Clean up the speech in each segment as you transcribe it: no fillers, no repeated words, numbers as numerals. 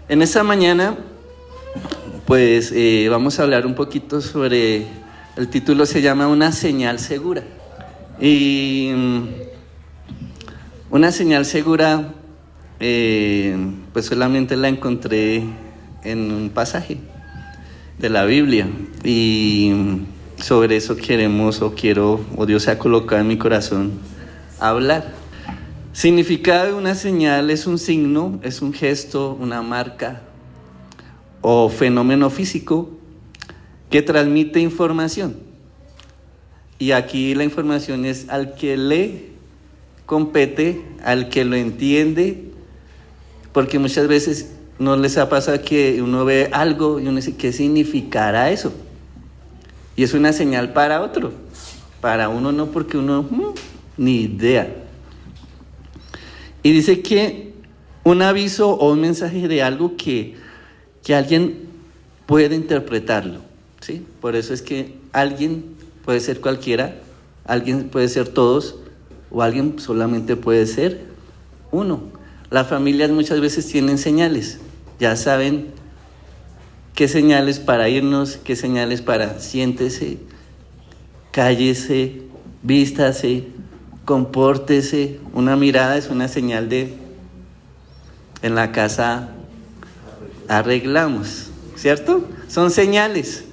En esta mañana, pues vamos a hablar un poquito sobre, el título se llama Una señal segura. Y una señal segura, pues solamente la encontré en un pasaje de la Biblia. Y sobre eso Dios ha colocado en mi corazón hablar. Significado de una señal es un signo, es un gesto, una marca o fenómeno físico que transmite información. Y aquí la información es al que le compete, al que lo entiende, porque muchas veces no les ha pasado que uno ve algo y uno dice, ¿qué significará eso? Y es una señal para otro, para uno no, porque uno ni idea. Y dice que un aviso o un mensaje de algo que alguien puede interpretarlo, ¿sí? Por eso es que alguien puede ser cualquiera, alguien puede ser todos, o alguien solamente puede ser uno. Las familias muchas veces tienen señales, ya saben qué señales para irnos, qué señales para siéntese, cállese, vístase, compórtese. Una mirada es una señal de en la casa arreglamos, ¿cierto? Son señales.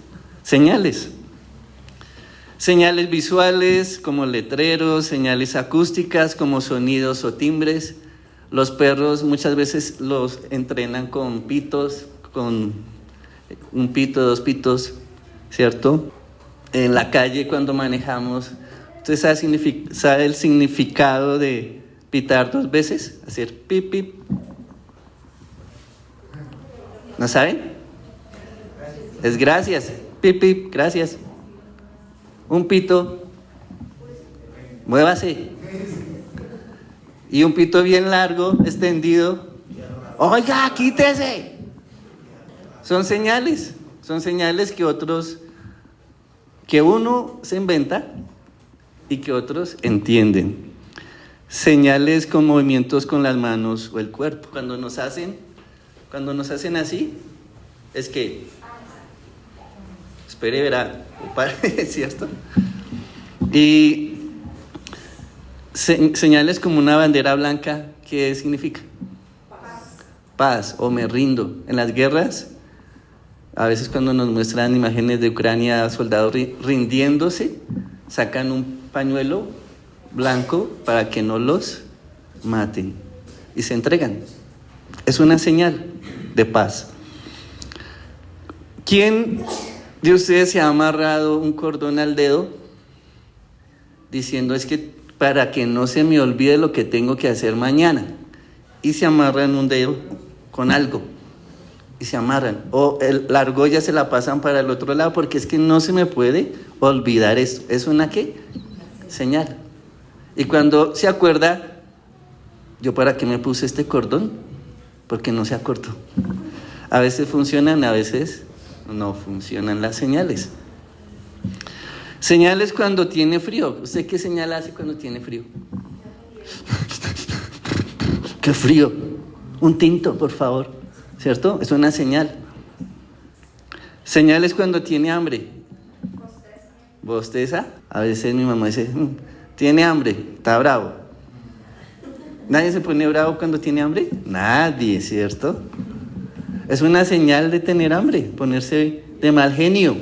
Señales visuales como letreros, señales acústicas como sonidos o timbres. Los perros muchas veces los entrenan con pitos, con un pito, dos pitos, ¿cierto? En la calle cuando manejamos, ¿usted sabe el significado de pitar 2 veces? Hacer pip, pip. ¿No saben? Es gracias. Pip, pip, gracias. Un pito, muévase. Y un pito bien largo, extendido, oiga, quítese. Son señales que uno se inventa y que otros entienden. Señales con movimientos con las manos o el cuerpo. Cuando nos hacen así, es que espere, verá, ¿cierto? Y señales como una bandera blanca, ¿qué significa? Paz o me rindo. En las guerras, a veces cuando nos muestran imágenes de Ucrania, soldados rindiéndose, sacan un pañuelo blanco para que no los maten y se entregan. Es una señal de paz. ¿Quién de ustedes se ha amarrado un cordón al dedo diciendo es que para que no se me olvide lo que tengo que hacer mañana? Y se amarran un dedo con algo y se amarran, o la argolla se la pasan para el otro lado porque es que no se me puede olvidar esto. ¿Es una qué? Señal. Y cuando se acuerda, ¿yo para qué me puse este cordón? Porque no se acordó. A veces funcionan, a veces no funcionan las señales. Señales cuando tiene frío. ¿Usted qué señal hace cuando tiene frío? ¡Qué frío! Un tinto, por favor. ¿Cierto? Es una señal. Señales cuando tiene hambre. ¿Bosteza? A veces mi mamá dice, tiene hambre, está bravo. ¿Nadie se pone bravo cuando tiene hambre? Nadie, ¿cierto? Es una señal de tener hambre, ponerse de mal genio,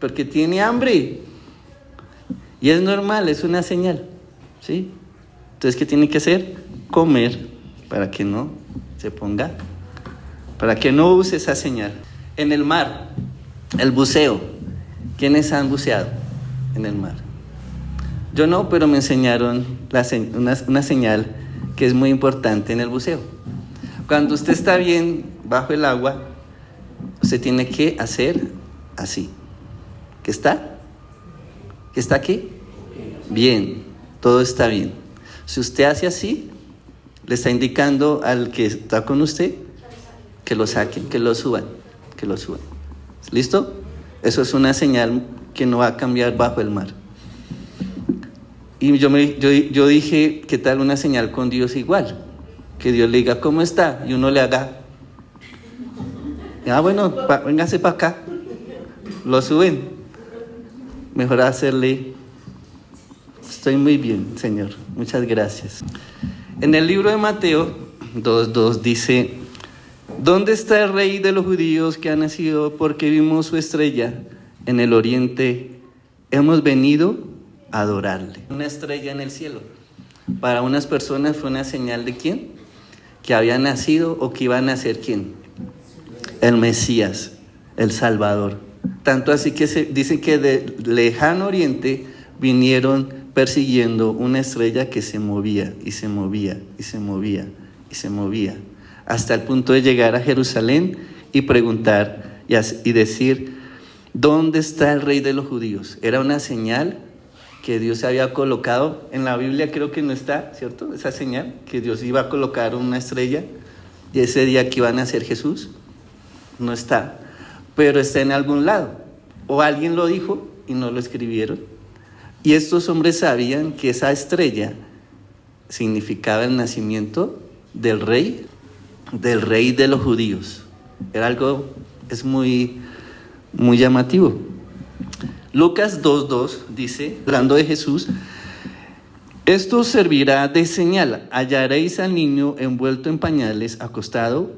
porque tiene hambre. Y es normal, es una señal, ¿sí? Entonces, ¿qué tiene que hacer? Comer, para que no se ponga, para que no use esa señal. En el mar, el buceo. ¿Quiénes han buceado en el mar? Yo no, pero me enseñaron una señal que es muy importante en el buceo. Cuando usted está bien bajo el agua, usted tiene que hacer así. ¿Qué está? ¿Qué está aquí? Bien, todo está bien. Si usted hace así, le está indicando al que está con usted que lo saquen, que lo suban. ¿Listo? Eso es una señal que no va a cambiar bajo el mar. Y yo dije, ¿qué tal una señal con Dios igual? Que Dios le diga, ¿cómo está? Y uno le haga Bueno, véngase para acá. Lo suben. Mejor hacerle, estoy muy bien, Señor, muchas gracias. En el libro de Mateo 2:2 dice: ¿dónde está el rey de los judíos que ha nacido? Porque vimos su estrella en el oriente, hemos venido a adorarle. Una estrella en el cielo. Para unas personas fue una señal de ¿quién? Que había nacido o que iba a nacer ¿quién? El Mesías, el Salvador. Tanto así que se dice que de lejano oriente vinieron persiguiendo una estrella que se movía y se movía y se movía y se movía, hasta el punto de llegar a Jerusalén y preguntar y decir: ¿dónde está el rey de los judíos? Era una señal que Dios había colocado. En la Biblia creo que no está, ¿cierto? Esa señal, que Dios iba a colocar una estrella y ese día que iba a nacer Jesús, no está, pero está en algún lado. O alguien lo dijo y no lo escribieron. Y estos hombres sabían que esa estrella significaba el nacimiento del rey de los judíos. Era algo, es muy, muy llamativo. Lucas 2:2 dice, hablando de Jesús: esto servirá de señal, hallaréis al niño envuelto en pañales, acostado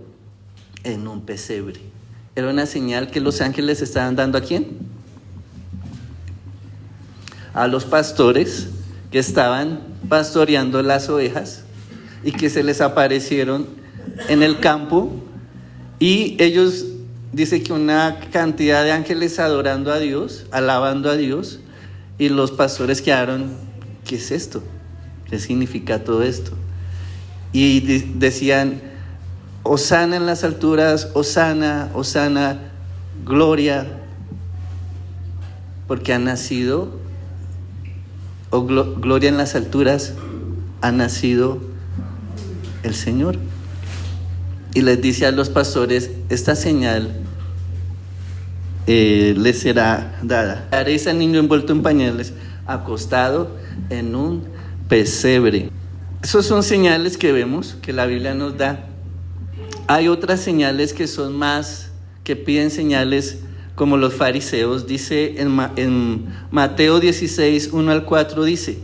en un pesebre. Era una señal que los ángeles estaban dando ¿a quién? A los pastores que estaban pastoreando las ovejas y que se les aparecieron en el campo, y ellos, dice que una cantidad de ángeles adorando a Dios, alabando a Dios, y los pastores quedaron: ¿qué es esto? ¿Qué significa todo esto? Y decían: Hosana en las alturas, Hosana, Hosana, gloria, porque ha nacido, o gloria en las alturas, ha nacido el Señor. Y les dice a los pastores: esta señal les será dada. Haréis al niño envuelto en pañales, acostado en un pesebre. Esas son señales que vemos, que la Biblia nos da. Hay otras señales que son más, que piden señales, como los fariseos. Dice en Mateo 16:1-4, dice: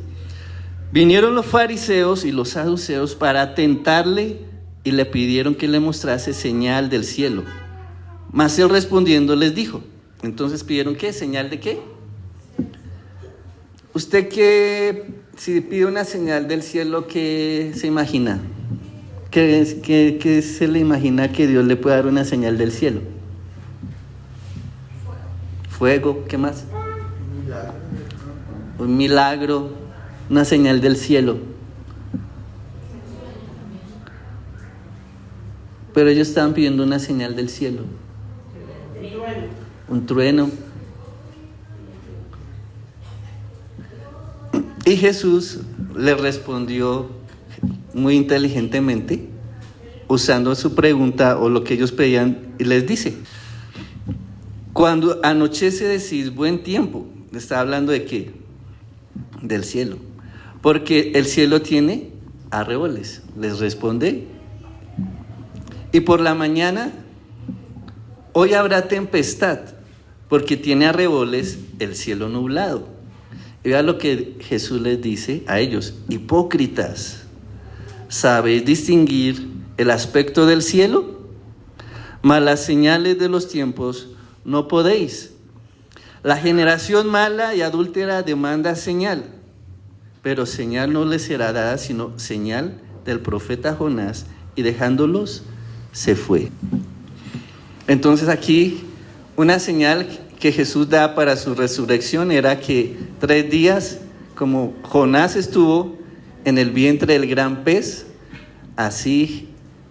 vinieron los fariseos y los saduceos para tentarle y le pidieron que le mostrase señal del cielo. Mas él respondiendo les dijo. Entonces pidieron ¿qué? ¿Señal de qué? ¿Usted qué? Si pide una señal del cielo, ¿qué se imagina? ¿Qué se le imagina que Dios le puede dar una señal del cielo? Fuego, ¿qué más? Un milagro, una señal del cielo. Pero ellos estaban pidiendo una señal del cielo. Un trueno. Y Jesús le respondió muy inteligentemente, usando su pregunta o lo que ellos pedían, y les dice: cuando anochece decís buen tiempo. Le está hablando ¿de qué? Del cielo. Porque el cielo tiene arreboles. Les responde: y por la mañana, hoy habrá tempestad, porque tiene arreboles el cielo nublado. Y vea lo que Jesús les dice a ellos: hipócritas, ¿sabéis distinguir el aspecto del cielo? Mas las señales de los tiempos no podéis. La generación mala y adúltera demanda señal, pero señal no les será dada, sino señal del profeta Jonás. Y dejándolos, se fue. Entonces aquí una señal que Jesús da para su resurrección era que 3 días, como Jonás estuvo en el vientre del gran pez, así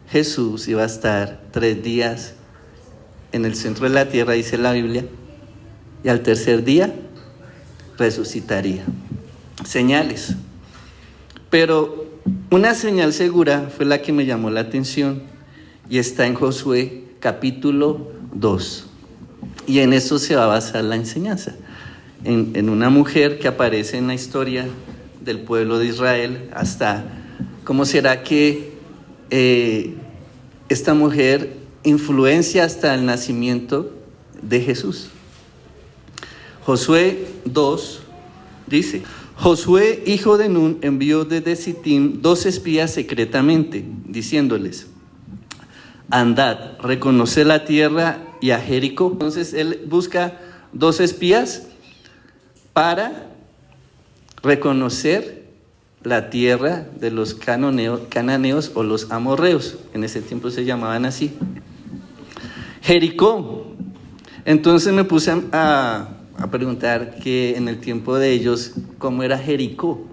Jesús iba a estar 3 días en el centro de la tierra, dice la Biblia, y al tercer día resucitaría. Señales. Pero una señal segura fue la que me llamó la atención, y está en Josué capítulo 2. Y en eso se va a basar la enseñanza. En una mujer que aparece en la historia del pueblo de Israel. Hasta cómo será que esta mujer influencia hasta el nacimiento de Jesús. Josué 2 dice: Josué, hijo de Nun, envió desde Sittim 2 espías secretamente, diciéndoles: andad, reconoced la tierra y a Jericó. Entonces él busca 2 espías para reconocer la tierra de los cananeos o los amorreos. En ese tiempo se llamaban así. Jericó. Entonces me puse a preguntar que en el tiempo de ellos, ¿cómo era Jericó?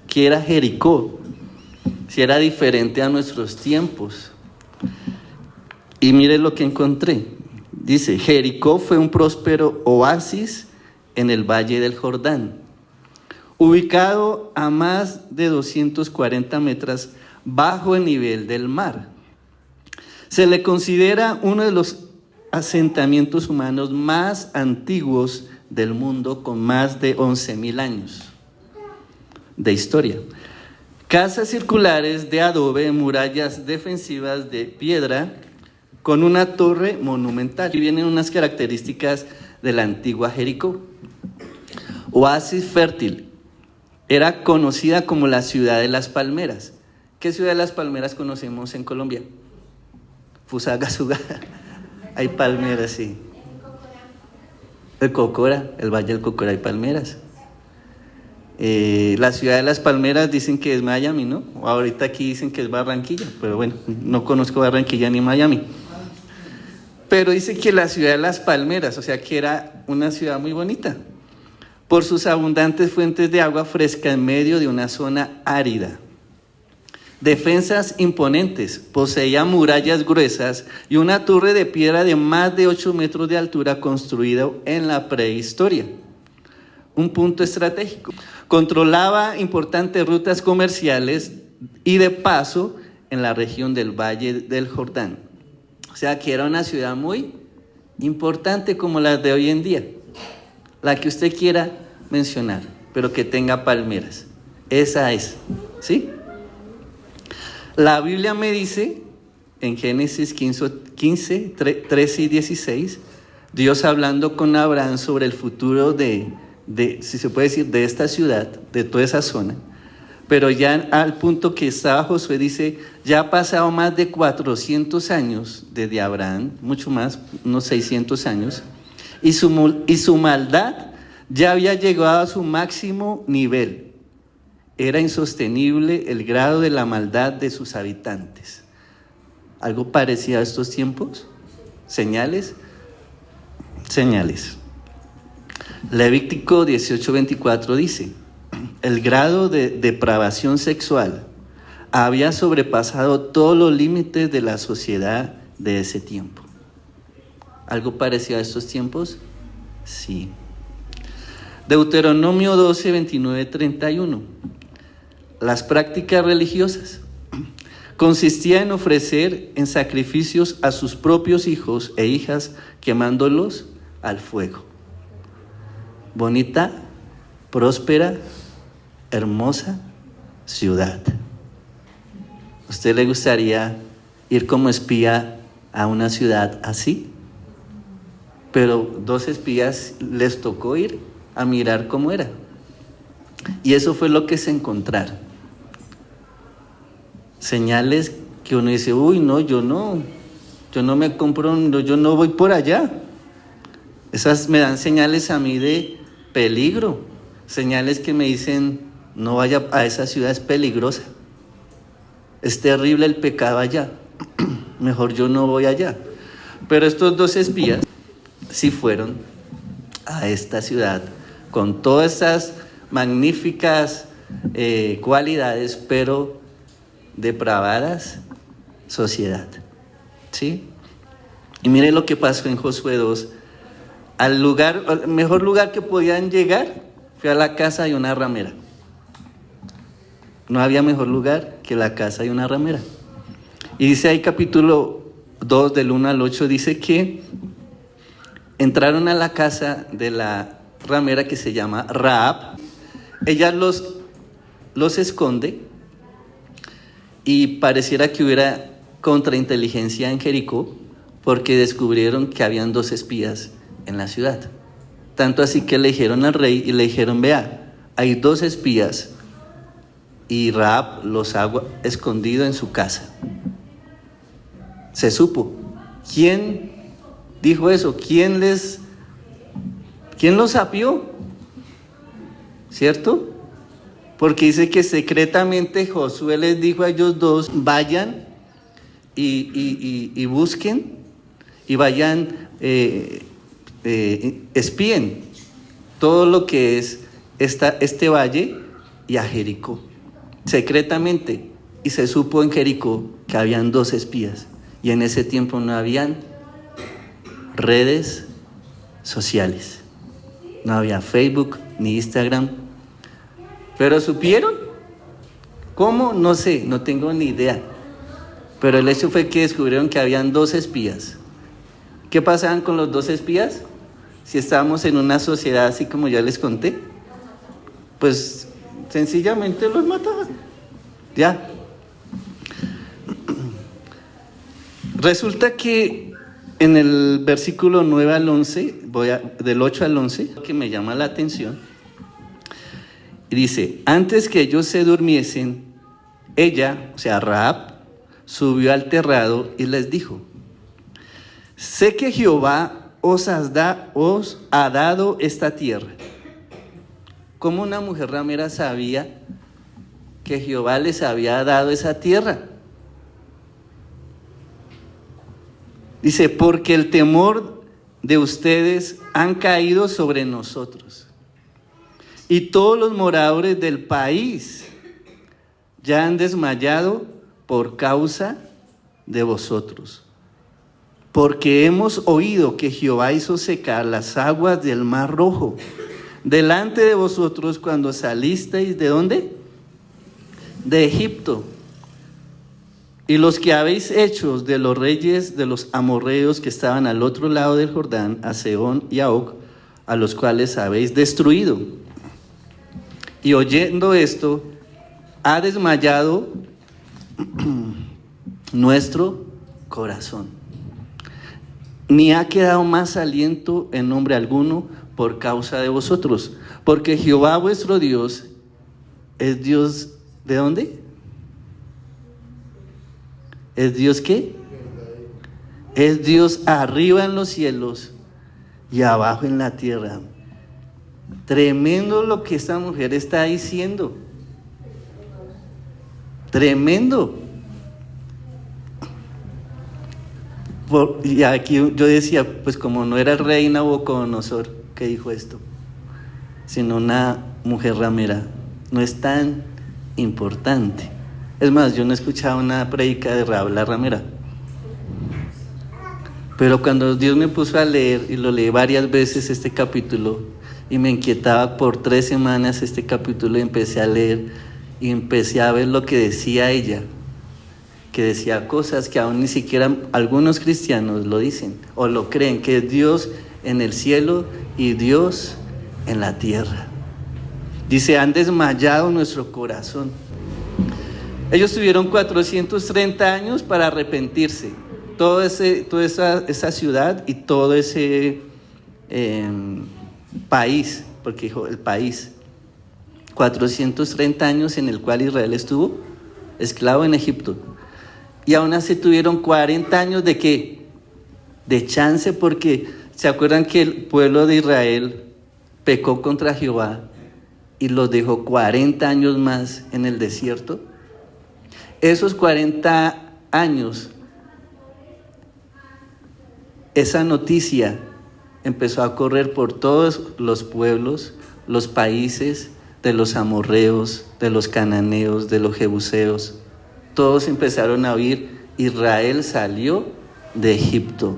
¿Qué era Jericó? Si era diferente a nuestros tiempos. Y mire lo que encontré. Dice: Jericó fue un próspero oasis en el valle del Jordán, ubicado a más de 240 metros bajo el nivel del mar. Se le considera uno de los asentamientos humanos más antiguos del mundo, con más de 11,000 años de historia. Casas circulares de adobe, murallas defensivas de piedra, con una torre monumental. Y vienen unas características de la antigua Jericó. Oasis fértil. Era conocida como la ciudad de las palmeras. ¿Qué ciudad de las palmeras conocemos en Colombia? Fusagasugá. Hay palmeras, sí. El Cocora, el Valle del Cocora, hay palmeras. La ciudad de las palmeras dicen que es Miami, ¿no? Ahorita aquí dicen que es Barranquilla, pero bueno, no conozco Barranquilla ni Miami. Pero dice que la ciudad de las palmeras, o sea que era una ciudad muy bonita, por sus abundantes fuentes de agua fresca en medio de una zona árida. Defensas imponentes, poseía murallas gruesas y una torre de piedra de más de 8 metros de altura construida en la prehistoria. Un punto estratégico. Controlaba importantes rutas comerciales y de paso en la región del Valle del Jordán. O sea que era una ciudad muy importante como las de hoy en día. La que usted quiera mencionar, pero que tenga palmeras. Esa es, ¿sí? La Biblia me dice, en Génesis 15, 13 y 16, Dios hablando con Abraham sobre el futuro de, si se puede decir, de esta ciudad, de toda esa zona. Pero ya al punto que estaba Josué, dice, ya ha pasado más de 400 años desde Abraham, mucho más, unos 600 años, y su maldad ya había llegado a su máximo nivel. Era insostenible el grado de la maldad de sus habitantes. ¿Algo parecido a estos tiempos? ¿Señales? Señales. Levítico 18:24 dice: el grado de depravación sexual había sobrepasado todos los límites de la sociedad de ese tiempo. ¿Algo parecido a estos tiempos? Sí. Deuteronomio 12, 29, 31. Las prácticas religiosas consistían en ofrecer en sacrificios a sus propios hijos e hijas, quemándolos al fuego. Bonita, próspera, hermosa ciudad. ¿Usted le gustaría ir como espía a una ciudad así? Pero 2 espías les tocó ir a mirar cómo era. Y eso fue lo que se encontraron. Señales que uno dice, uy, no, yo no me compro, yo no voy por allá. Esas me dan señales a mí de peligro, señales que me dicen, no vaya a esa ciudad, es peligrosa, es terrible el pecado allá, mejor yo no voy allá. Pero estos 2 espías sí fueron a esta ciudad con todas esas magníficas cualidades, pero depravadas sociedad, ¿sí? Y mire lo que pasó en Josué 2. Al mejor lugar que podían llegar fue a la casa de una ramera. No había mejor lugar que la casa de una ramera. Y dice ahí capítulo 2 del 1 al 8, dice que entraron a la casa de la ramera que se llama Rahab. Ella los esconde y pareciera que hubiera contrainteligencia en Jericó, porque descubrieron que habían 2 espías en la ciudad. Tanto así que le dijeron al rey y le dijeron, vea, hay 2 espías y Rahab los ha escondido en su casa. Se supo. ¿Quién dijo eso? ¿Quién los sapió? ¿Cierto? Porque dice que secretamente Josué les dijo a ellos 2, vayan y busquen y vayan, espíen todo lo que es este valle y a Jericó. Secretamente. Y se supo en Jericó que habían 2 espías. Y en ese tiempo no habían redes sociales. No había Facebook ni Instagram. Pero supieron. ¿Cómo? No sé, no tengo ni idea. Pero el hecho fue que descubrieron que habían 2 espías. ¿Qué pasaban con los 2 espías? Si estábamos en una sociedad así como ya les conté, pues sencillamente los mataban. Ya. Resulta que en el versículo 9 al 11, del 8 al 11, que me llama la atención, dice, antes que ellos se durmiesen, ella, o sea, Rahab, subió al terrado y les dijo, sé que Jehová os ha dado esta tierra. ¿Cómo una mujer ramera sabía que Jehová les había dado esa tierra? Dice, porque el temor de ustedes han caído sobre nosotros. Y todos los moradores del país ya han desmayado por causa de vosotros. Porque hemos oído que Jehová hizo secar las aguas del Mar Rojo delante de vosotros cuando salisteis, ¿de dónde? De Egipto. Y los que habéis hecho de los reyes de los amorreos que estaban al otro lado del Jordán, a Sehón y a Og, a los cuales habéis destruido. Y oyendo esto, ha desmayado nuestro corazón. Ni ha quedado más aliento en nombre alguno por causa de vosotros. Porque Jehová vuestro Dios es Dios, ¿de dónde? ¿Es Dios qué? Es Dios arriba en los cielos y abajo en la tierra. Tremendo lo que esta mujer está diciendo. Tremendo. Y aquí yo decía, pues como no era el rey Nabucodonosor que dijo esto, sino una mujer ramera, no es tan importante. Es más, yo no escuchaba una prédica de Rahab la ramera. Pero cuando Dios me puso a leer, y lo leí varias veces este capítulo, y me inquietaba por 3 semanas este capítulo, y empecé a leer, y empecé a ver lo que decía ella, que decía cosas que aún ni siquiera algunos cristianos lo dicen, o lo creen, que es Dios en el cielo y Dios en la tierra. Dice, han desmayado nuestro corazón. Ellos tuvieron 430 años para arrepentirse. Toda esa ciudad y todo ese país, porque dijo el país. 430 años en el cual Israel estuvo esclavo en Egipto. Y aún así tuvieron 40 años de ¿qué? De chance, porque ¿se acuerdan que el pueblo de Israel pecó contra Jehová y los dejó 40 años más en el desierto? Esos 40 años, esa noticia empezó a correr por todos los pueblos, los países de los amorreos, de los cananeos, de los jebuseos. Todos empezaron a oír, Israel salió de Egipto.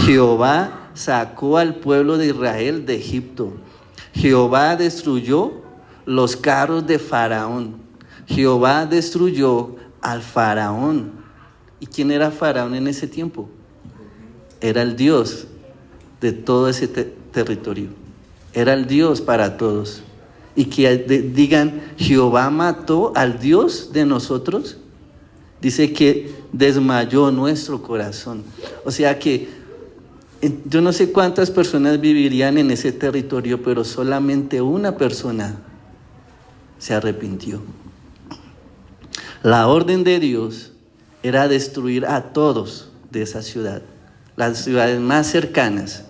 Jehová sacó al pueblo de Israel de Egipto. Jehová destruyó los carros de Faraón. Jehová destruyó al Faraón. ¿Y quién era Faraón en ese tiempo? Era el Dios de todo ese territorio. Era el Dios para todos. Y que digan, Jehová mató al Dios de nosotros. Dice que desmayó nuestro corazón. O sea que yo no sé cuántas personas vivirían en ese territorio, pero solamente una persona se arrepintió. La orden de Dios era destruir a todos de esa ciudad. Las ciudades más cercanas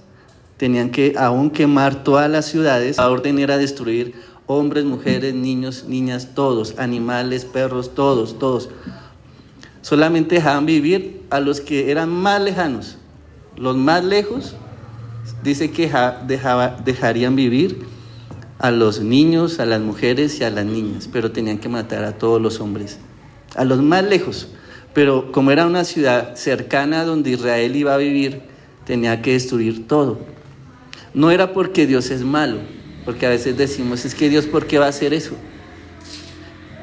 tenían que aún quemar todas las ciudades. La orden era destruir hombres, mujeres, niños, niñas, todos, animales, perros, todos. Solamente dejaban vivir a los que eran más lejanos. Los más lejos, dice que dejarían vivir a los niños, a las mujeres y a las niñas, pero tenían que matar a todos los hombres, a los más lejos. Pero como era una ciudad cercana donde Israel iba a vivir, tenía que destruir todo. No era porque Dios es malo, porque a veces decimos, es que Dios, ¿por qué va a hacer eso?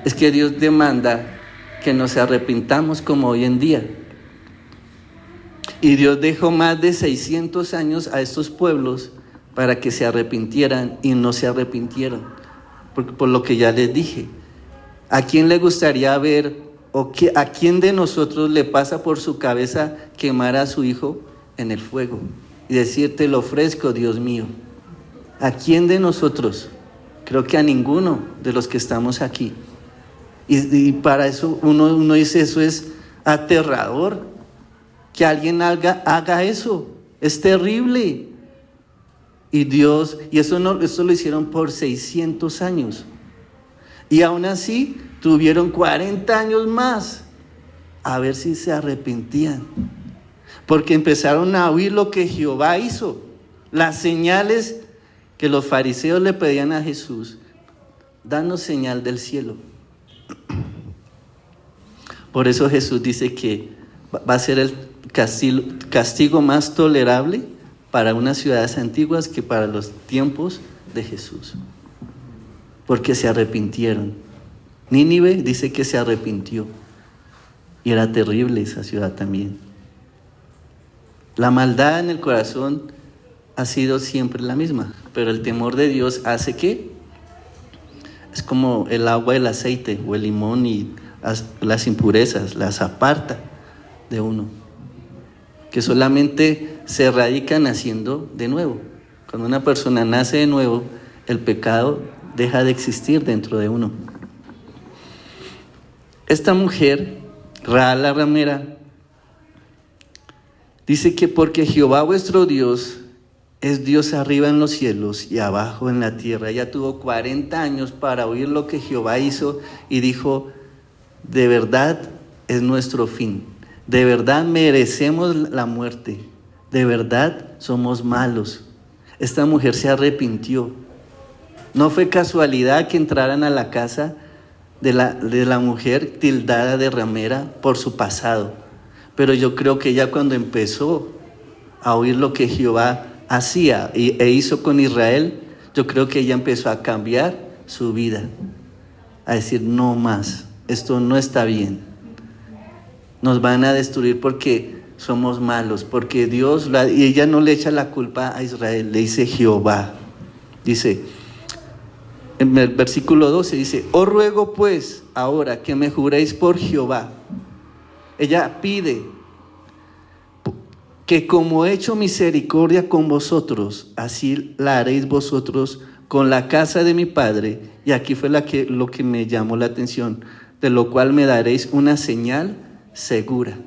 Es que Dios demanda que nos arrepintamos como hoy en día. Y Dios dejó más de 600 años a estos pueblos para que se arrepintieran y no se arrepintieron. Por lo que ya les dije, ¿a quién le gustaría ver a quién de nosotros le pasa por su cabeza quemar a su hijo en el fuego y decir, te lo ofrezco, Dios mío? ¿A quién de nosotros? Creo que a ninguno de los que estamos aquí. Y para eso uno dice, eso es aterrador. Que alguien haga eso, es terrible. Y Dios, esto lo hicieron por 600 años. Y aún así tuvieron 40 años más a ver si se arrepentían. Porque empezaron a oír lo que Jehová hizo, las señales que los fariseos le pedían a Jesús. Danos señal del cielo. Por eso Jesús dice que va a ser el castigo más tolerable para unas ciudades antiguas que para los tiempos de Jesús, porque se arrepintieron. Nínive dice que se arrepintió y era terrible esa ciudad también. La maldad en el corazón ha sido siempre la misma, pero el temor de Dios hace que es como el agua, el aceite o el limón, y las impurezas las aparta de uno, que solamente se radica naciendo de nuevo. Cuando una persona nace de nuevo, el pecado deja de existir dentro de uno. Esta mujer, Rahab la ramera, dice que porque Jehová vuestro Dios es Dios arriba en los cielos y abajo en la tierra. Ella tuvo 40 años para oír lo que Jehová hizo y dijo, de verdad es nuestro fin. De verdad merecemos la muerte. De verdad somos malos. Esta mujer se arrepintió. No fue casualidad que entraran a la casa de la mujer tildada de ramera por su pasado. Pero yo creo que ella, cuando empezó a oír lo que Jehová hacía e hizo con Israel, yo creo que ella empezó a cambiar su vida. A decir, no más, esto no está bien. Nos van a destruir porque somos malos, porque Dios, y ella no le echa la culpa a Israel, le dice Jehová. Dice, en el versículo 12 dice, os ruego pues ahora que me juréis por Jehová. Ella pide que como he hecho misericordia con vosotros, así la haréis vosotros con la casa de mi padre. Y aquí fue lo que me llamó la atención, de lo cual me daréis una señal segura.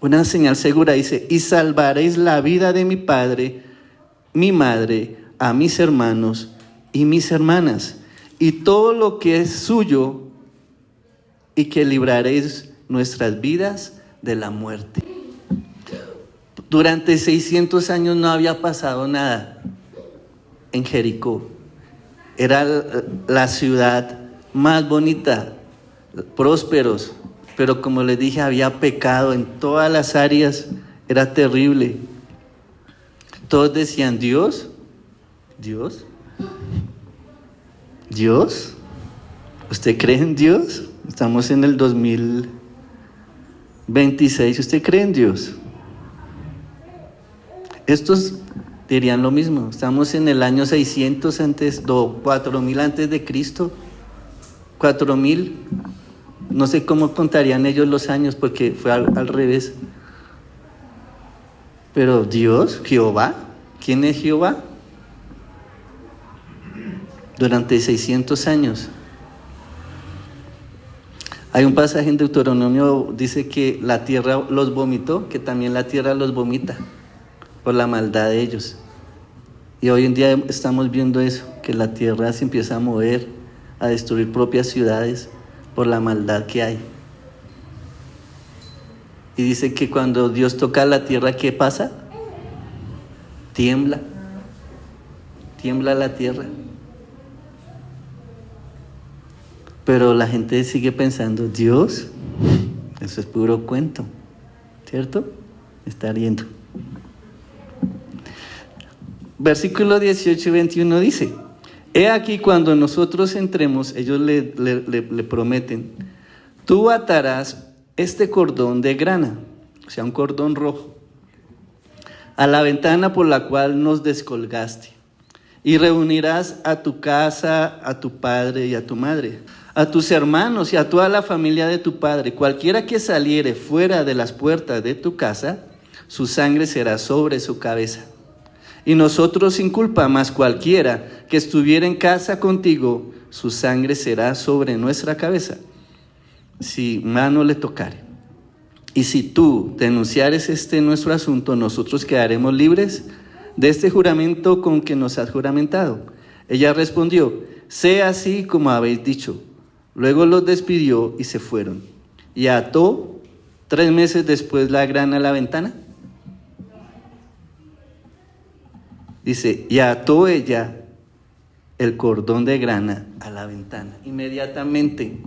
Una señal segura, dice, y salvaréis la vida de mi padre, mi madre, a mis hermanos y mis hermanas, y todo lo que es suyo, y que libraréis nuestras vidas de la muerte. Durante 600 años no había pasado nada en Jericó. Era la ciudad más bonita, prósperos, pero como les dije, había pecado en todas las áreas, era terrible. Todos decían, Dios, ¿usted cree en Dios? Estamos en el 2026, ¿usted cree en Dios? Estos dirían lo mismo, estamos en el año 600 4000 antes de Cristo, 4000. No sé cómo contarían ellos los años porque fue al revés. Pero Dios, Jehová, ¿quién es Jehová? Durante 600 años. Hay un pasaje en Deuteronomio, dice que la tierra los vomitó, que también la tierra los vomita por la maldad de ellos. Y hoy en día estamos viendo eso, que la tierra se empieza a mover, a destruir propias ciudades por la maldad que hay. Y dice que cuando Dios toca la tierra, ¿qué pasa? Tiembla. Tiembla la tierra. Pero la gente sigue pensando, Dios, eso es puro cuento, ¿cierto? Está riendo. Versículo 18 y 21 dice, he aquí cuando nosotros entremos, ellos le prometen, tú atarás este cordón de grana, o sea, un cordón rojo, a la ventana por la cual nos descolgaste, y reunirás a tu casa, a tu padre y a tu madre, a tus hermanos y a toda la familia de tu padre. Cualquiera que saliere fuera de las puertas de tu casa, su sangre será sobre su cabeza. Y nosotros sin culpa, mas cualquiera que estuviera en casa contigo, su sangre será sobre nuestra cabeza, si mano le tocare. Y si tú denunciares nuestro asunto, nosotros quedaremos libres de este juramento con que nos has juramentado. Ella respondió, sea así como habéis dicho. Luego los despidió y se fueron. Y ató 3 meses después la grana a la ventana. Dice, y ató ella el cordón de grana a la ventana. Inmediatamente.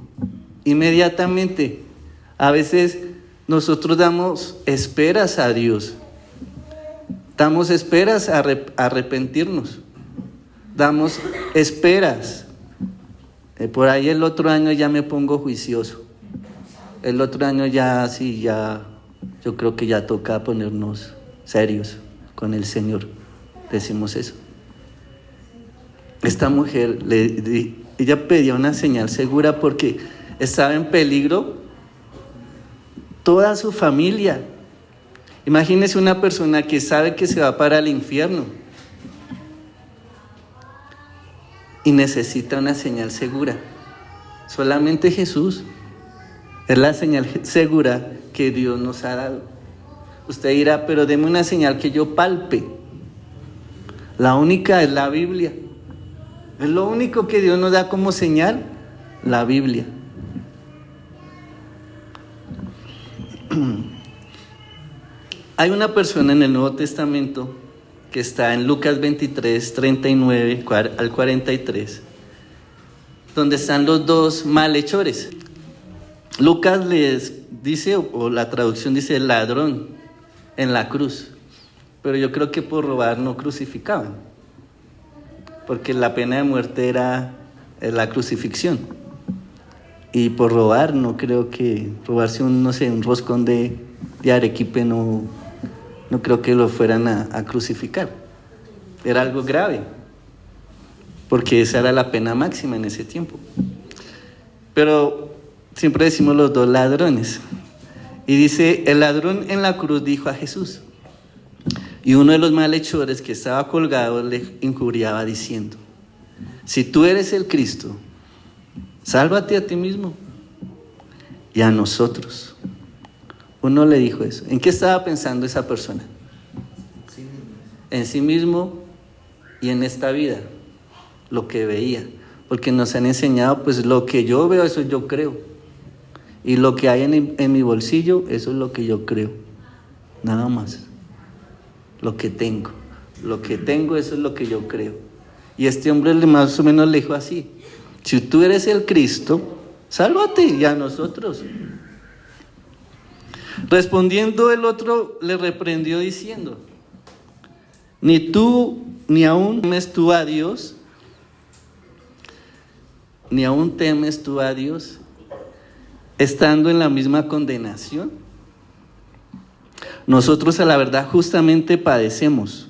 A veces nosotros damos esperas a Dios. Damos esperas a arrepentirnos. Damos esperas. Por ahí el otro año ya me pongo juicioso. El otro año ya yo creo que ya toca ponernos serios con el Señor. Decimos eso. Esta mujer, ella pedía una señal segura porque estaba en peligro toda su familia. Imagínese una persona que sabe que se va para el infierno y necesita una señal segura. Solamente Jesús es la señal segura que Dios nos ha dado. Usted dirá, pero deme una señal que yo palpe. La única es la Biblia. Es lo único que Dios nos da como señal, la Biblia. Hay una persona en el Nuevo Testamento que está en Lucas 23, 39 al 43, donde están los dos malhechores. Lucas les dice, o la traducción dice, ladrón en la cruz. Pero yo creo que por robar no crucificaban, porque la pena de muerte era la crucifixión. Y por robar, no creo que robarse un roscón de arequipe, no creo que lo fueran a crucificar. Era algo grave, porque esa era la pena máxima en ese tiempo. Pero siempre decimos los dos ladrones. Y dice, el ladrón en la cruz dijo a Jesús. Y uno de los malhechores que estaba colgado le injuriaba diciendo, si tú eres el Cristo, sálvate a ti mismo y a nosotros. Uno le dijo eso. ¿En qué estaba pensando esa persona? En sí mismo y en esta vida, lo que veía. Porque nos han enseñado, pues lo que yo veo, eso yo creo. Y lo que hay en mi bolsillo, eso es lo que yo creo. Nada más. Lo que tengo, eso es lo que yo creo. Y este hombre más o menos le dijo así, si tú eres el Cristo, sálvate y a nosotros. Respondiendo el otro le reprendió diciendo, ni tú, ni aún temes tú a Dios, estando en la misma condenación. Nosotros a la verdad justamente padecemos,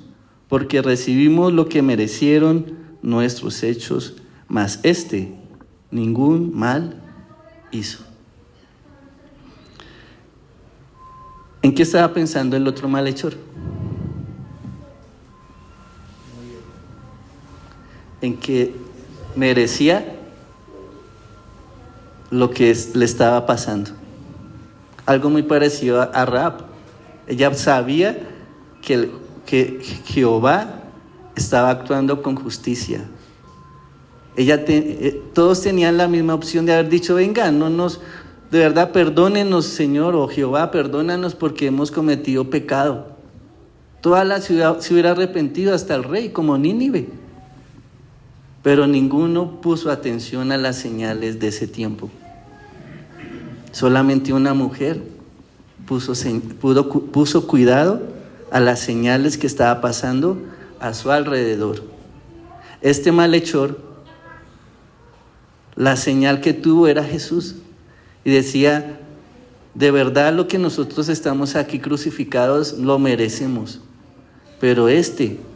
porque recibimos lo que merecieron nuestros hechos, mas ningún mal hizo. ¿En qué estaba pensando el otro malhechor? En que merecía lo que le estaba pasando. Algo muy parecido a Rahab. Ella sabía que Jehová estaba actuando con justicia. Todos tenían la misma opción de haber dicho: venga, de verdad, perdónenos, Señor, o Jehová, perdónanos porque hemos cometido pecado. Toda la ciudad se hubiera arrepentido, hasta el rey, como Nínive. Pero ninguno puso atención a las señales de ese tiempo. Solamente una mujer puso cuidado a las señales que estaba pasando a su alrededor. Este malhechor, la señal que tuvo era Jesús. Y decía: de verdad, lo que nosotros estamos aquí crucificados lo merecemos. Pero o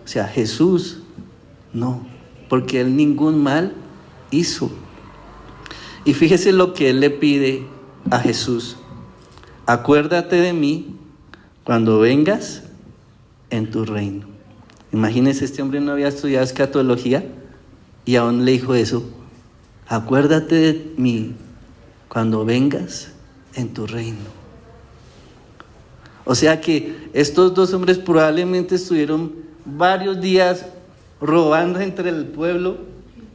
sea, Jesús, no, porque él ningún mal hizo. Y fíjese lo que él le pide a Jesús: acuérdate de mí cuando vengas en tu reino. Imagínense, este hombre no había estudiado escatología y aún le dijo eso: acuérdate de mí cuando vengas en tu reino. O sea que estos dos hombres probablemente estuvieron varios días robando entre el pueblo,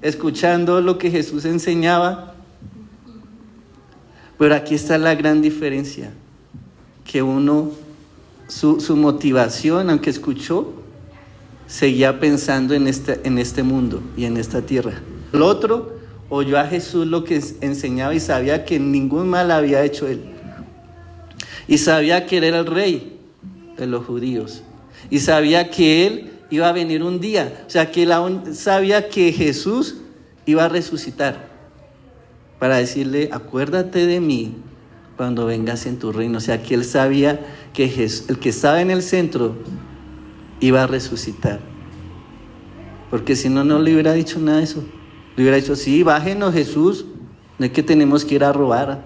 escuchando lo que Jesús enseñaba. Pero aquí está la gran diferencia, que su motivación, aunque escuchó, seguía pensando en este mundo y en esta tierra. El otro oyó a Jesús lo que enseñaba y sabía que ningún mal había hecho él. Y sabía que él era el rey de los judíos. Y sabía que él iba a venir un día. O sea, que él aún sabía que Jesús iba a resucitar, para decirle: acuérdate de mí cuando vengas en tu reino. O sea, que él sabía que el que estaba en el centro iba a resucitar. Porque si no, no le hubiera dicho nada de eso. Le hubiera dicho: sí, bájenos, Jesús, no es que tenemos que ir a robar.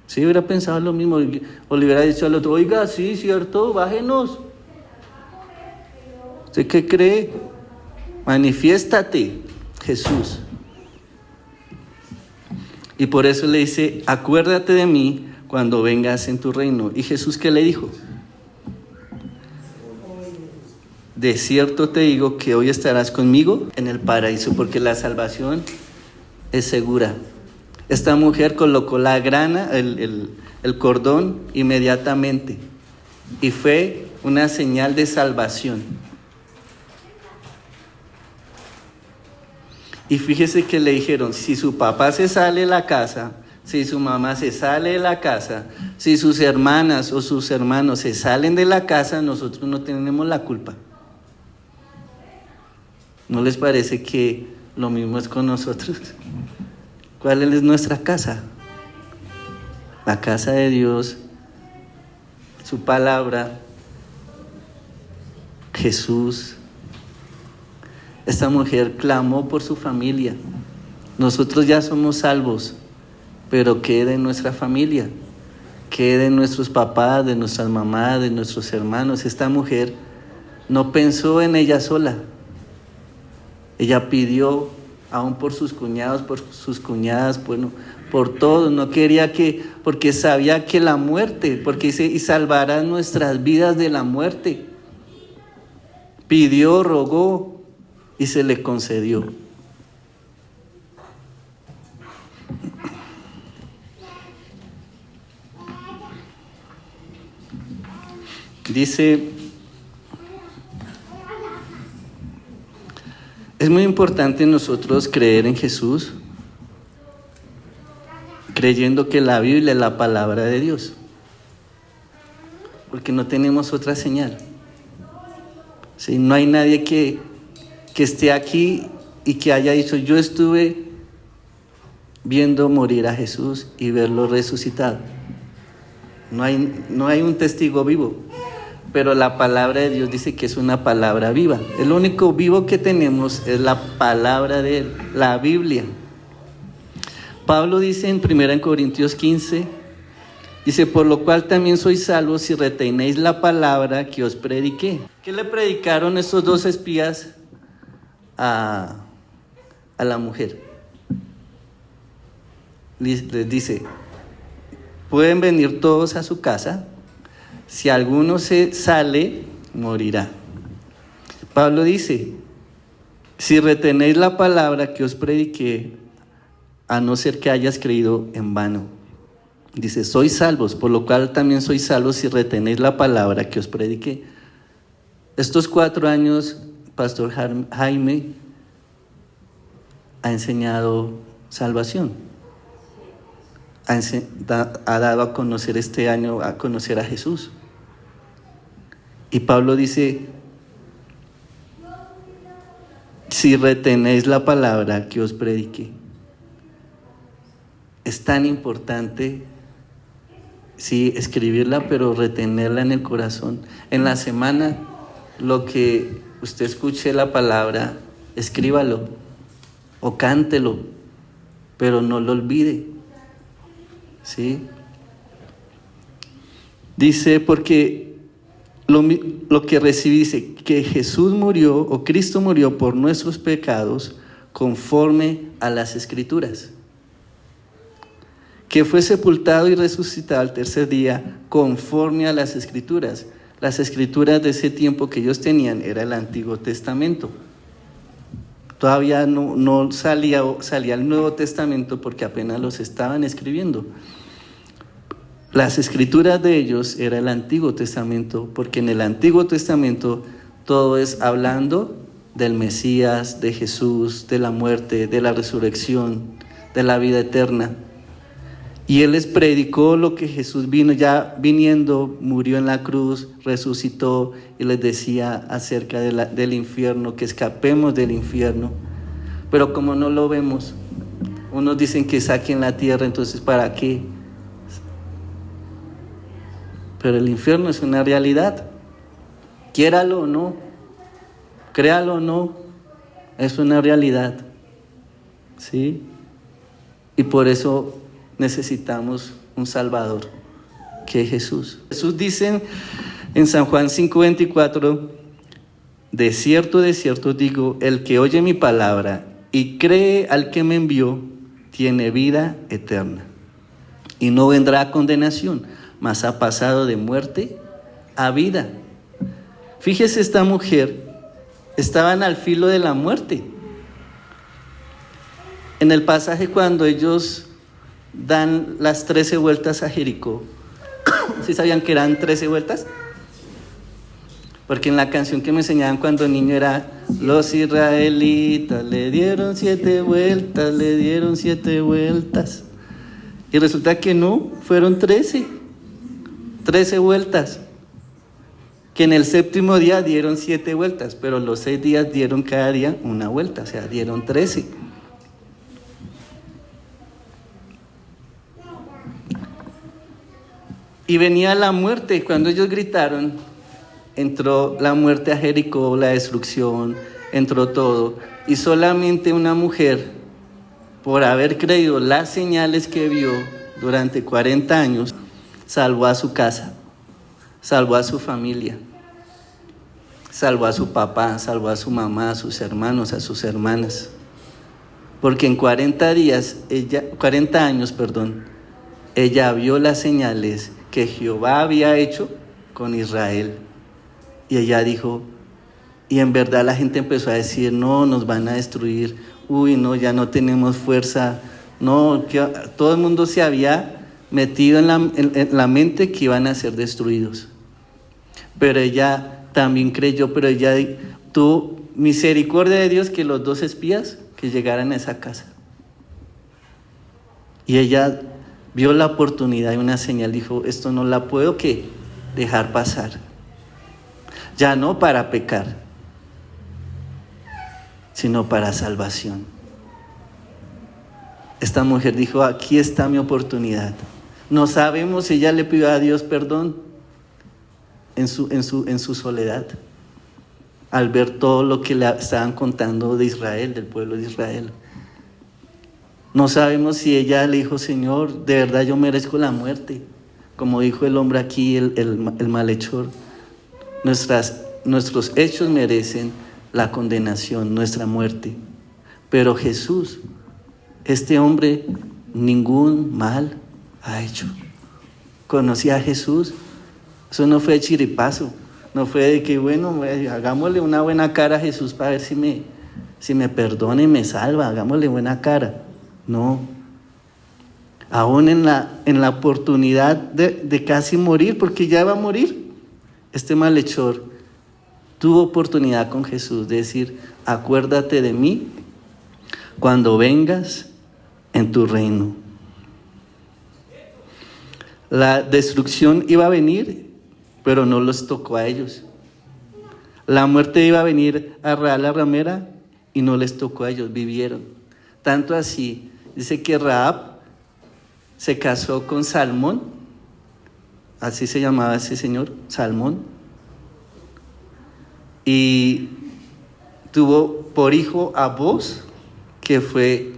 Sí, hubiera pensado lo mismo. O le hubiera dicho al otro: oiga, sí, cierto, bájenos. ¿Usted qué cree? Manifiéstate, Jesús. Y por eso le dice: acuérdate de mí cuando vengas en tu reino. ¿Y Jesús qué le dijo? De cierto te digo que hoy estarás conmigo en el paraíso, porque la salvación es segura. Esta mujer colocó la grana, el cordón inmediatamente, y fue una señal de salvación. Y fíjese que le dijeron: si su papá se sale de la casa, si su mamá se sale de la casa, si sus hermanas o sus hermanos se salen de la casa, nosotros no tenemos la culpa. ¿No les parece que lo mismo es con nosotros? ¿Cuál es nuestra casa? La casa de Dios, su palabra, Jesús. Esta mujer clamó por su familia. Nosotros ya somos salvos, pero ¿qué de nuestra familia? ¿Qué de nuestros papás, de nuestras mamás, de nuestros hermanos? Esta mujer no pensó en ella sola. Ella pidió aún por sus cuñados, por sus cuñadas, bueno, por todos. No quería porque sabía que la muerte, porque dice: y salvará nuestras vidas de la muerte. Pidió, rogó y se le concedió. Dice: es muy importante nosotros creer en Jesús, creyendo que la Biblia es la palabra de Dios, porque no tenemos otra señal. ¿Sí? No hay nadie que esté aquí y que haya dicho: yo estuve viendo morir a Jesús y verlo resucitado. No hay un testigo vivo. Pero la palabra de Dios dice que es una palabra viva. El único vivo que tenemos es la palabra de Él, la Biblia. Pablo dice en 1 Corintios 15, Dice, por lo cual también sois salvos si retenéis la palabra que os prediqué. ¿Qué le predicaron estos dos espías a la mujer? Les dice, pueden venir todos a su casa, si alguno se sale, morirá. Pablo dice, si retenéis la palabra que os prediqué, a no ser que hayas creído en vano. Dice, sois salvos, por lo cual también sois salvos si retenéis la palabra que os prediqué. Estos 4 años, Pastor Jaime ha enseñado salvación. Ha dado a conocer este año, a conocer a Jesús. Y Pablo dice, si retenéis la palabra que os prediqué. Es tan importante, sí, escribirla, pero retenerla en el corazón. En la semana, lo que usted escuche la palabra, escríbalo o cántelo, pero no lo olvide. ¿Sí? Dice, porque lo que recibí, dice, que Jesús murió, o Cristo murió por nuestros pecados, conforme a las Escrituras. Que fue sepultado y resucitado al tercer día, conforme a las Escrituras. Las Escrituras de ese tiempo que ellos tenían era el Antiguo Testamento. Todavía no salía el Nuevo Testamento porque apenas los estaban escribiendo. Las Escrituras de ellos era el Antiguo Testamento, porque en el Antiguo Testamento todo es hablando del Mesías, de Jesús, de la muerte, de la resurrección, de la vida eterna. Y Él les predicó lo que Jesús vino, ya viniendo, murió en la cruz, resucitó y les decía acerca del infierno, que escapemos del infierno. Pero como no lo vemos, unos dicen que saquen la tierra, entonces ¿para qué? Pero el infierno es una realidad. Quiéralo o no, créalo o no, es una realidad. ¿Sí? Y por eso necesitamos un Salvador, que es Jesús. Jesús dice en San Juan 5:24, de cierto digo, el que oye mi palabra y cree al que me envió, tiene vida eterna, y no vendrá a condenación, mas ha pasado de muerte a vida. Fíjese, esta mujer estaban al filo de la muerte. En el pasaje cuando ellos dan las 13 vueltas a Jericó, ¿sí sabían que eran 13 vueltas? Porque en la canción que me enseñaban cuando niño era, los israelitas le dieron 7 vueltas, le dieron 7 vueltas. Y resulta que no, fueron 13 vueltas. Que en el 7º día dieron 7 vueltas, pero los 6 días dieron cada día una vuelta, o sea, dieron 13. Y venía la muerte. Cuando ellos gritaron, entró la muerte a Jericó, la destrucción, entró todo. Y solamente una mujer, por haber creído las señales que vio durante 40 años, salvó a su casa, salvó a su familia, salvó a su papá, salvó a su mamá, a sus hermanos, a sus hermanas. Porque en 40 años, ella vio las señales que Jehová había hecho con Israel. Y ella dijo, y en verdad la gente empezó a decir, no, nos van a destruir, uy, no, ya no tenemos fuerza, no, que todo el mundo se había metido en la mente que iban a ser destruidos. Pero ella también creyó, pero ella tuvo misericordia de Dios que los 2 espías que llegaran a esa casa. Y ella vio la oportunidad y una señal, dijo, esto no la puedo dejar pasar. Ya no para pecar, sino para salvación. Esta mujer dijo, aquí está mi oportunidad. No sabemos si ella le pidió a Dios perdón en su soledad, al ver todo lo que le estaban contando de Israel, del pueblo de Israel. No sabemos si ella le dijo, Señor, de verdad yo merezco la muerte, como dijo el hombre aquí, el malhechor. Nuestros hechos merecen la condenación, nuestra muerte. Pero Jesús, este hombre, ningún mal ha hecho. Conocí a Jesús. Eso no fue de chiripazo. No fue de que, bueno, hagámosle una buena cara a Jesús para ver si me perdona y me salva. Hagámosle buena cara. No. Aún en la oportunidad de casi morir, porque ya va a morir, este malhechor tuvo oportunidad con Jesús de decir: acuérdate de mí cuando vengas en tu reino. La destrucción iba a venir, pero no los tocó a ellos. La muerte iba a venir a Rahab la ramera y no les tocó a ellos, vivieron. Tanto así, dice que Rahab se casó con Salmón, así se llamaba ese señor, Salmón, y tuvo por hijo a Boz, que fue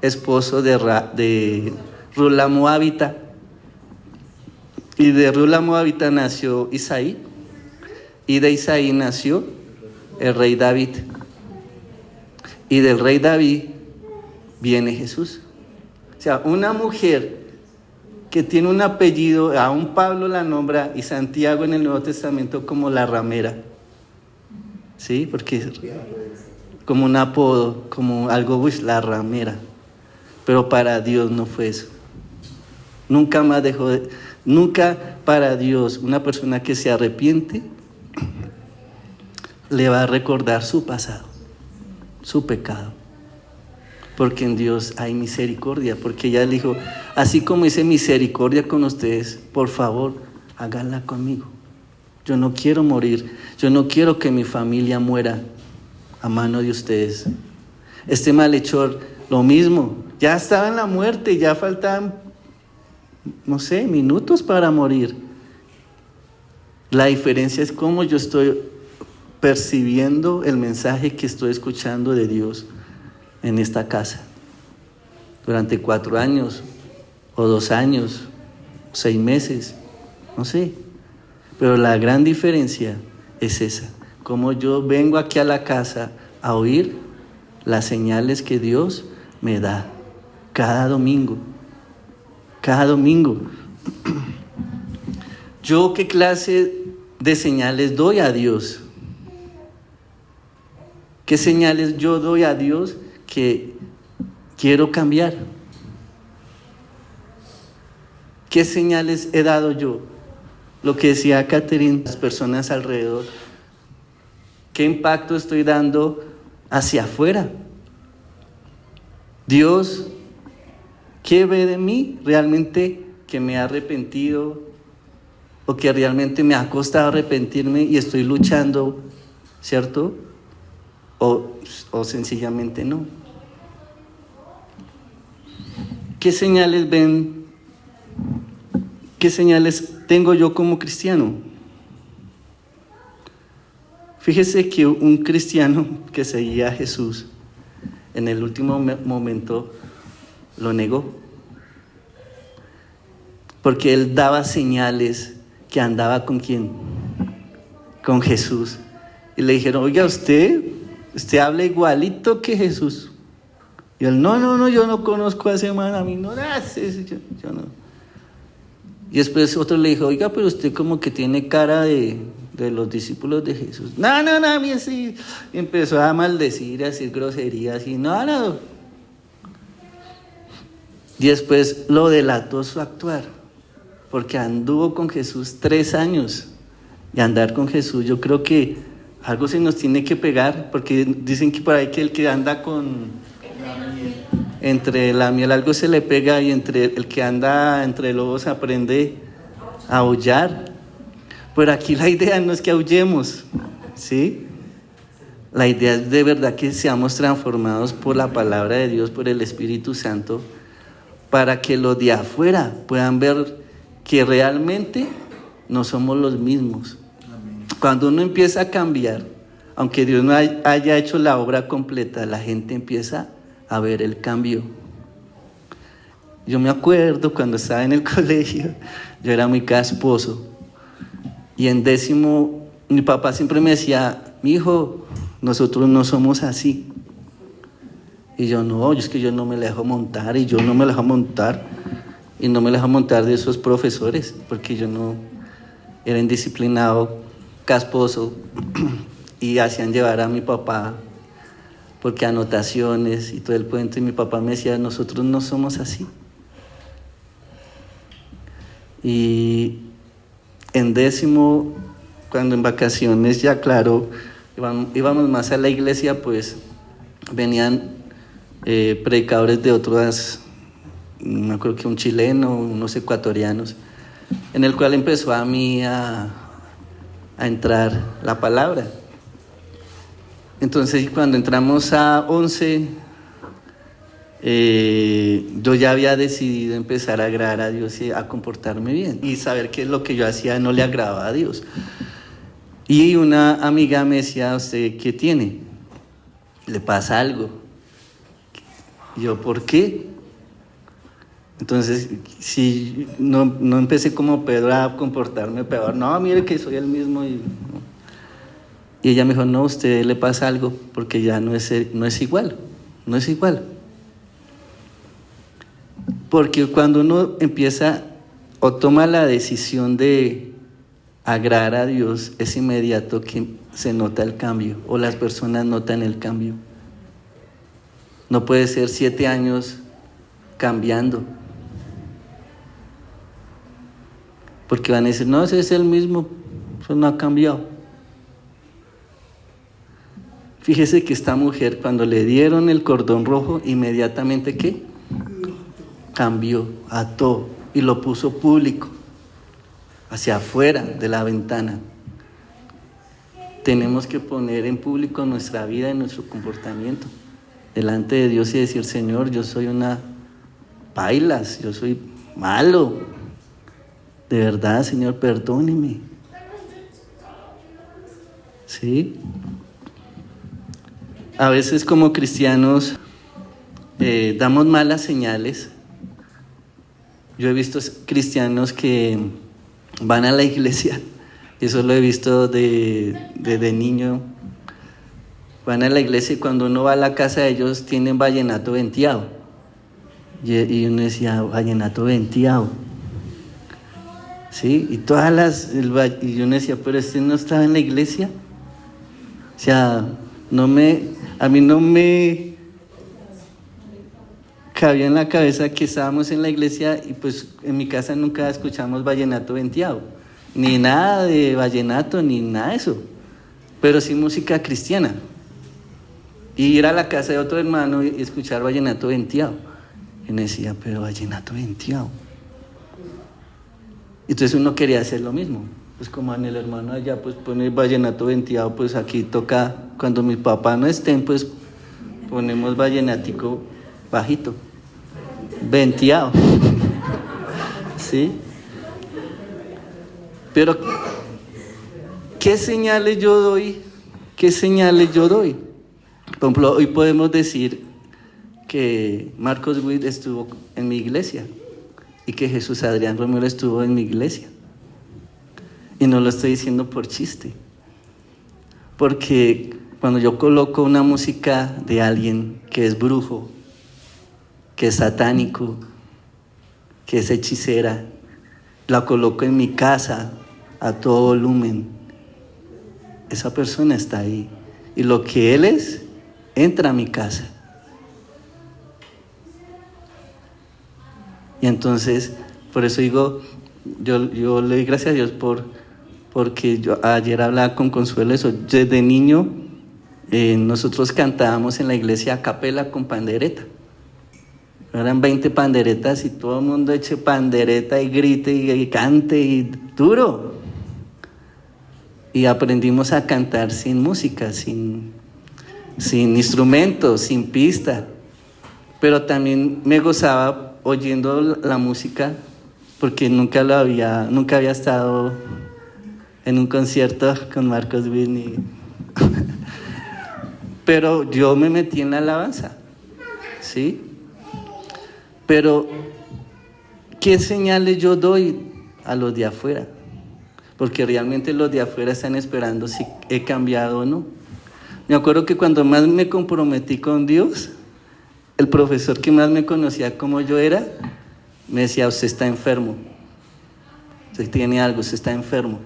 esposo de Ruth la Moabita, y de Ruth la Moabita nació Isaí, y de Isaí nació el rey David, y del rey David viene Jesús. O sea, una mujer que tiene un apellido, aún Pablo la nombra, y Santiago en el Nuevo Testamento como la ramera, ¿sí? Porque es como un apodo, como algo, la ramera. Pero para Dios no fue eso. Nunca para Dios, una persona que se arrepiente le va a recordar su pasado, su pecado. Porque en Dios hay misericordia, porque ella le dijo: así como hice misericordia con ustedes, por favor, háganla conmigo. Yo no quiero morir, yo no quiero que mi familia muera a mano de ustedes. Este malhechor, lo mismo, ya estaba en la muerte, ya faltaban, no sé, minutos para morir. La diferencia es cómo yo estoy percibiendo el mensaje que estoy escuchando de Dios en esta casa durante 4 años o 2 años, 6 meses, no sé, pero la gran diferencia es esa: como yo vengo aquí a la casa a oír las señales que Dios me da cada domingo. ¿Yo qué clase de señales doy a Dios? ¿Qué señales yo doy a Dios que quiero cambiar? ¿Qué señales he dado yo? Lo que decía Catherine, las personas alrededor. ¿Qué impacto estoy dando hacia afuera? Dios, ¿qué ve de mí? ¿Realmente que me ha arrepentido? ¿O que realmente me ha costado arrepentirme y estoy luchando, ¿cierto? O sencillamente no. ¿Qué señales ven? ¿Qué señales tengo yo como cristiano? Fíjese que un cristiano que seguía a Jesús en el último momento lo negó, porque él daba señales que andaba ¿con quién? Con Jesús. Y le dijeron: oiga, usted habla igualito que Jesús. Y él: no, yo no conozco a ese man, a mí no, yo no. Y después otro le dijo: oiga, pero usted como que tiene cara de los discípulos de Jesús. No, a mí sí. Y empezó a maldecir, a decir groserías y no. Y después lo delató su actuar, porque anduvo con Jesús 3 años. Y andar con Jesús, yo creo que algo se nos tiene que pegar, porque dicen que por ahí que el que anda entre la miel algo se le pega, y entre el que anda entre lobos aprende a aullar. Pero aquí la idea no es que aullemos, ¿sí? La idea es de verdad que seamos transformados por la palabra de Dios, por el Espíritu Santo, para que los de afuera puedan ver que realmente no somos los mismos. Cuando uno empieza a cambiar, aunque Dios no haya hecho la obra completa, la gente empieza a ver el cambio. Yo me acuerdo cuando estaba en el colegio, yo era muy casposo. Y en 10º, mi papá siempre me decía, mi hijo, nosotros no somos así. Y yo no, es que yo no me la dejo montar, y yo no me la dejo montar. Y no me la dejo montar de esos profesores, porque yo no era indisciplinado, casposo, y hacían llevar a mi papá, porque anotaciones y todo el cuento, y mi papá me decía, nosotros no somos así. Y en 10º, cuando en vacaciones, ya claro, íbamos más a la iglesia, pues venían predicadores de otras, me acuerdo que un chileno, unos ecuatorianos, en el cual empezó a mí a entrar la palabra. Entonces, cuando entramos a 11, yo ya había decidido empezar a agradar a Dios y a comportarme bien y saber que lo que yo hacía no le agradaba a Dios. Y una amiga me decía, ¿usted qué tiene? ¿Le pasa algo? Y yo, ¿por qué? Entonces, si no empecé como Pedro a comportarme peor, no, mire que soy el mismo. Y ella me dijo, no, a usted le pasa algo, porque ya no es igual, no es igual. Porque cuando uno empieza o toma la decisión de agradar a Dios, es inmediato que se nota el cambio, o las personas notan el cambio. No puede ser 7 años cambiando. Porque van a decir, no, ese es el mismo, eso no ha cambiado. Fíjese que esta mujer, cuando le dieron el cordón rojo, inmediatamente, ¿qué? Cambió, ató y lo puso público, hacia afuera de la ventana. Tenemos que poner en público nuestra vida y nuestro comportamiento delante de Dios y decir, Señor, yo soy una pailas, yo soy malo. De verdad, Señor, perdóneme. ¿Sí? A veces como cristianos damos malas señales. Yo he visto cristianos que van a la iglesia, eso lo he visto desde niño. Van a la iglesia y cuando uno va a la casa de ellos tienen vallenato venteado. Y uno decía, vallenato venteado. ¿Sí? Y y yo decía, pero este no estaba en la iglesia. O sea, a mí no me cabía en la cabeza que estábamos en la iglesia y pues en mi casa nunca escuchamos vallenato venteado, ni nada de vallenato, ni nada de eso, pero sí música cristiana. Y ir a la casa de otro hermano y escuchar vallenato venteado. Y uno decía, pero vallenato venteado. Entonces uno quería hacer lo mismo. Pues como en el hermano allá pues pone vallenato venteado, pues aquí toca, cuando mis papás no estén, pues ponemos vallenatico bajito, venteado. ¿Sí? Pero, ¿qué señales yo doy? ¿Qué señales yo doy? Por ejemplo, hoy podemos decir que Marcos Witt estuvo en mi iglesia y que Jesús Adrián Romero estuvo en mi iglesia. Y no lo estoy diciendo por chiste. Porque cuando yo coloco una música de alguien que es brujo, que es satánico, que es hechicera, la coloco en mi casa a todo volumen, esa persona está ahí. Y lo que él es, entra a mi casa. Y entonces, por eso digo, yo le doy gracias a Dios porque yo ayer hablaba con Consuelo eso. Desde niño nosotros cantábamos en la iglesia a capela con pandereta. Eran 20 panderetas y todo el mundo eche pandereta y grite y cante y duro. Y aprendimos a cantar sin música, sin instrumentos, sin pista. Pero también me gozaba oyendo la música porque nunca había estado en un concierto con Marcos Witt. Pero yo me metí en la alabanza, ¿sí? Pero ¿qué señales yo doy a los de afuera? Porque realmente los de afuera están esperando si he cambiado o no. Me acuerdo que cuando más me comprometí con Dios, el profesor que más me conocía como yo era, me decía: usted está enfermo, usted tiene algo, usted está enfermo.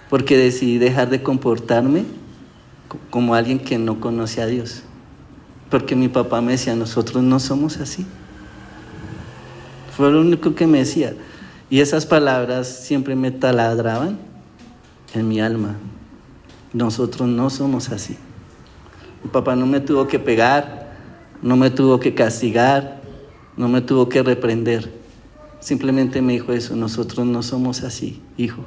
Porque decidí dejar de comportarme como alguien que no conoce a Dios. Porque mi papá me decía: nosotros no somos así. Fue lo único que me decía. Y esas palabras siempre me taladraban en mi alma. Nosotros no somos así. Mi papá no me tuvo que pegar, no me tuvo que castigar, no me tuvo que reprender. Simplemente me dijo eso: nosotros no somos así, hijo.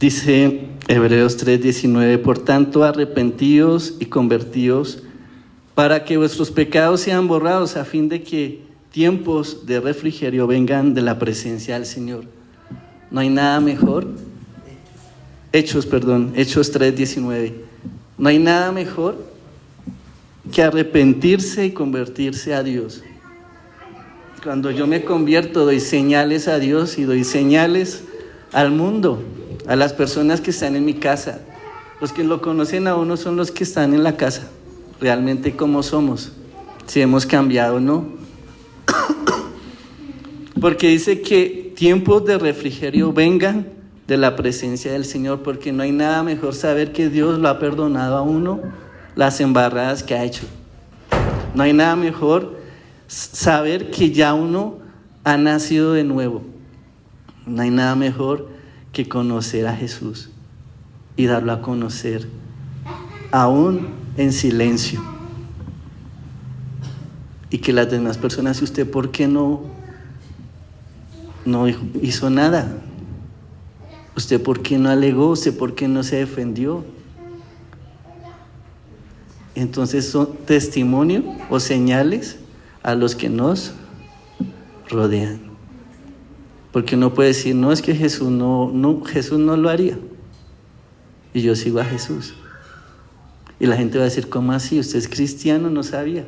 Dice Hebreos 3:19: por tanto, arrepentíos y convertíos para que vuestros pecados sean borrados, a fin de que tiempos de refrigerio vengan de la presencia del Señor. No hay nada mejor. Hechos 3:19. No hay nada mejor que arrepentirse y convertirse a Dios. Cuando yo me convierto, doy señales a Dios y doy señales al mundo, a las personas que están en mi casa. Los que lo conocen a uno son los que están en la casa, realmente cómo somos, si hemos cambiado o no. Porque dice que tiempos de refrigerio vengan de la presencia del Señor, porque no hay nada mejor saber que Dios lo ha perdonado a uno las embarradas que ha hecho. No hay nada mejor saber que ya uno ha nacido de nuevo. No hay nada mejor que conocer a Jesús y darlo a conocer, aún en silencio. Y que las demás personas: ¿y usted por qué no hizo nada? ¿Usted por qué no alegó? ¿Usted por qué no se defendió? Entonces son testimonio o señales a los que nos rodean. Porque uno puede decir: no, es que Jesús no lo haría. Y yo sigo a Jesús. Y la gente va a decir: ¿cómo así? Usted es cristiano, no sabía.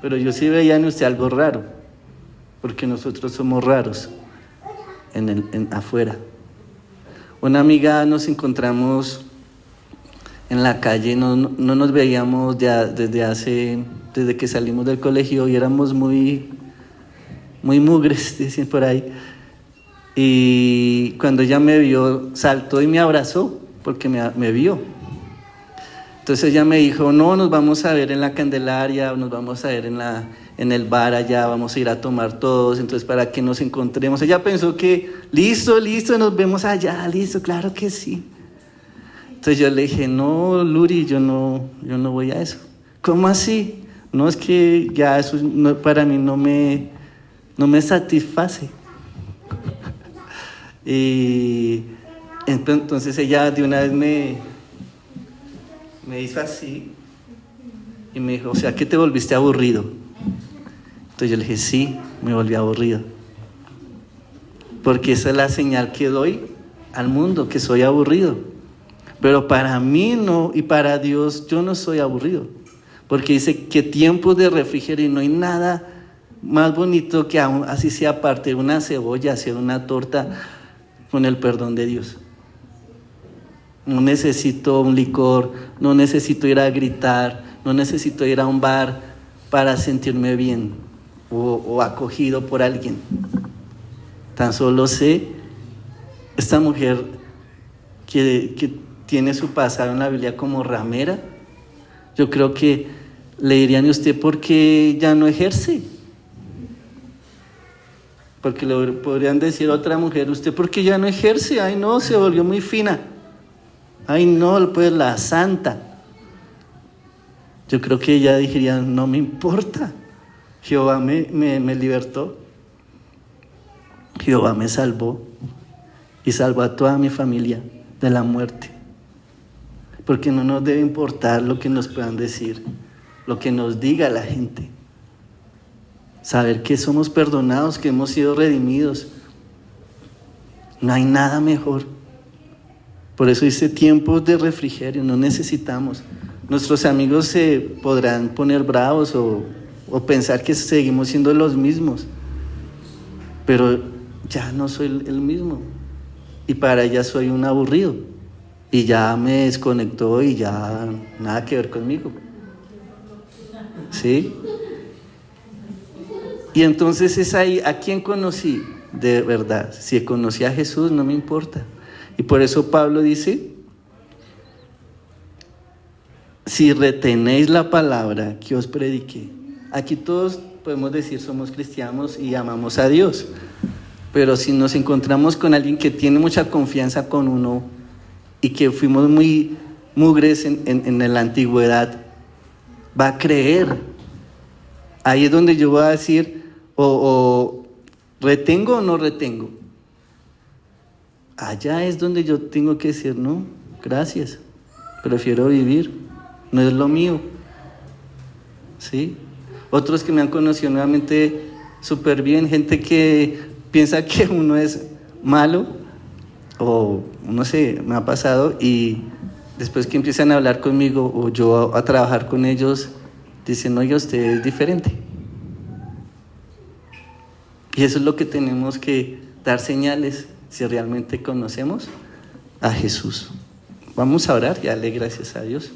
Pero yo sí veía en usted algo raro. Porque nosotros somos raros afuera. Una amiga, nos encontramos en la calle, no nos veíamos ya desde que salimos del colegio, y éramos muy mugres, dicen por ahí. Y cuando ella me vio, saltó y me abrazó, porque me vio. Entonces ella me dijo: no, nos vamos a ver en la Candelaria, nos vamos a ver en el bar allá, vamos a ir a tomar todos, entonces para que nos encontremos. Ella pensó que listo, nos vemos allá, listo, claro que sí. Entonces yo le dije: no, Luri, yo no voy a eso. ¿Cómo así? No, es que ya eso para mí no me satisface. Y entonces ella de una vez me hizo así y me dijo: o sea, que te volviste aburrido. Entonces yo le dije: sí, me volví aburrido. Porque esa es la señal que doy al mundo, que soy aburrido. Pero para mí no, y para Dios yo no soy aburrido. Porque dice que tiempos de refrigerio, y no hay nada más bonito que aún así sea parte una cebolla, hacer una torta con el perdón de Dios. No necesito un licor, no necesito ir a gritar, no necesito ir a un bar para sentirme bien o acogido por alguien. Tan solo sé, esta mujer que tiene su pasado en la Biblia como ramera, yo creo que le dirían: ¿y usted por qué ya no ejerce? Porque le podrían decir a otra mujer: ¿usted por qué ya no ejerce? Ay, no, se volvió muy fina. Ay, no, pues la santa. Yo creo que ella diría: no me importa. Jehová me libertó. Jehová me salvó. Y salvó a toda mi familia de la muerte. Porque no nos debe importar lo que nos puedan decir, lo que nos diga la gente. Saber que somos perdonados, que hemos sido redimidos. No hay nada mejor. Por eso dice tiempos de refrigerio. No necesitamos Nuestros amigos se podrán poner bravos o pensar que seguimos siendo los mismos, pero ya no soy el mismo. Y para ella soy un aburrido. Y ya me desconectó y ya nada que ver conmigo. ¿Sí? Y entonces es ahí, ¿a quién conocí de verdad? Si conocí a Jesús, no me importa. Y por eso Pablo dice, si retenéis la palabra que os prediqué. Aquí todos podemos decir somos cristianos y amamos a Dios. Pero si nos encontramos con alguien que tiene mucha confianza con uno y que fuimos muy mugres en la antigüedad, va a creer. Ahí es donde yo voy a decir, o retengo o no retengo. Allá es donde yo tengo que decir, no, gracias, prefiero vivir, no es lo mío. ¿Sí? Otros que me han conocido nuevamente súper bien, gente que piensa que uno es malo, o no sé, me ha pasado, y después que empiezan a hablar conmigo o yo a trabajar con ellos, dicen, oiga, usted es diferente. Y eso es lo que tenemos que dar señales si realmente conocemos a Jesús. Vamos a orar y darle gracias a Dios.